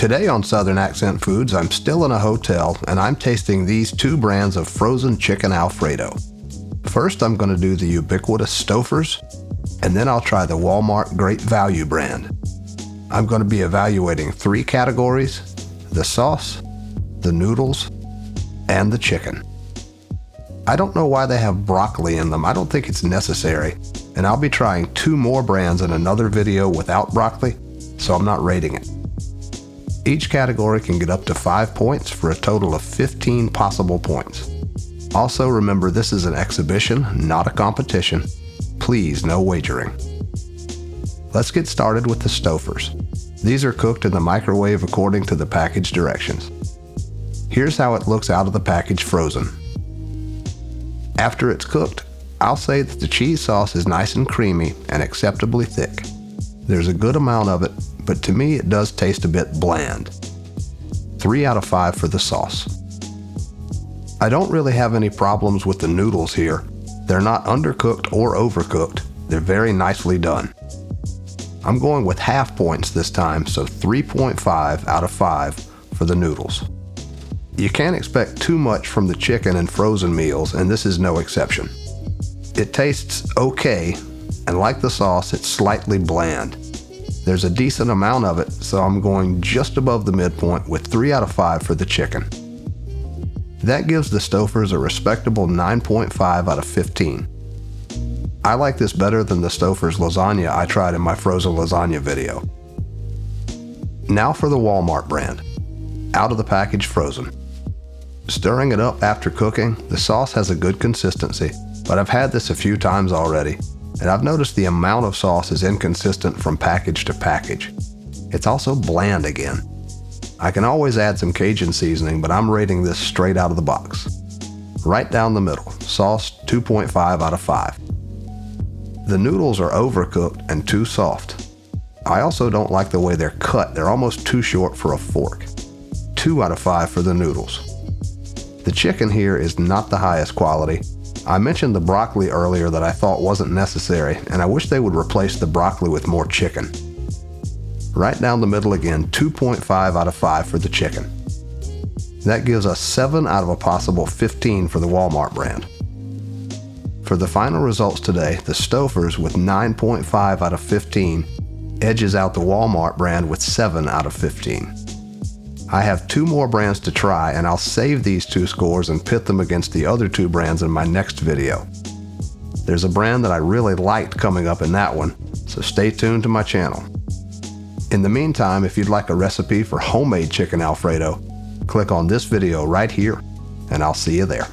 Today on Southern Accent Foods, I'm still in a hotel and I'm tasting these two brands of frozen chicken Alfredo. First, I'm going to do the ubiquitous Stouffer's, and then I'll try the Walmart Great Value brand. I'm going to be evaluating 3 categories: the sauce, the noodles, and the chicken. I don't know why they have broccoli in them. I don't think it's necessary, and I'll be trying 2 more brands in another video without broccoli, so I'm not rating it. Each category can get up to 5 points for a total of 15 possible points. Also remember, this is an exhibition, not a competition. Please, no wagering. Let's get started with the Stouffer's. These are cooked in the microwave according to the package directions. Here's how it looks out of the package frozen. After it's cooked, I'll say that the cheese sauce is nice and creamy and acceptably thick. There's a good amount of it, but to me it does taste a bit bland. 3 out of 5 for the sauce. I don't really have any problems with the noodles here. They're not undercooked or overcooked. They're very nicely done. I'm going with half points this time, so 3.5 out of 5 for the noodles. You can't expect too much from the chicken and frozen meals, and this is no exception. It tastes okay, and like the sauce, it's slightly bland. There's a decent amount of it, so I'm going just above the midpoint with 3 out of 5 for the chicken. That gives the Stouffer's a respectable 9.5 out of 15. I like this better than the Stouffer's lasagna I tried in my frozen lasagna video. Now for the Walmart brand. Out of the package frozen. Stirring it up after cooking, the sauce has a good consistency, but I've had this a few times already, and I've noticed the amount of sauce is inconsistent from package to package. It's also bland again. I can always add some Cajun seasoning, but I'm rating this straight out of the box. Right down the middle, sauce 2.5 out of 5. The noodles are overcooked and too soft. I also don't like the way they're cut. They're almost too short for a fork. 2 out of 5 for the noodles. The chicken here is not the highest quality. I mentioned the broccoli earlier that I thought wasn't necessary, and I wish they would replace the broccoli with more chicken. Right down the middle again, 2.5 out of 5 for the chicken. That gives us 7 out of a possible 15 for the Walmart brand. For the final results today, the Stouffer's with 9.5 out of 15 edges out the Walmart brand with 7 out of 15. I have 2 more brands to try, and I'll save these 2 scores and pit them against the other 2 brands in my next video. There's a brand that I really liked coming up in that one, so stay tuned to my channel. In the meantime, if you'd like a recipe for homemade chicken Alfredo, click on this video right here, and I'll see you there.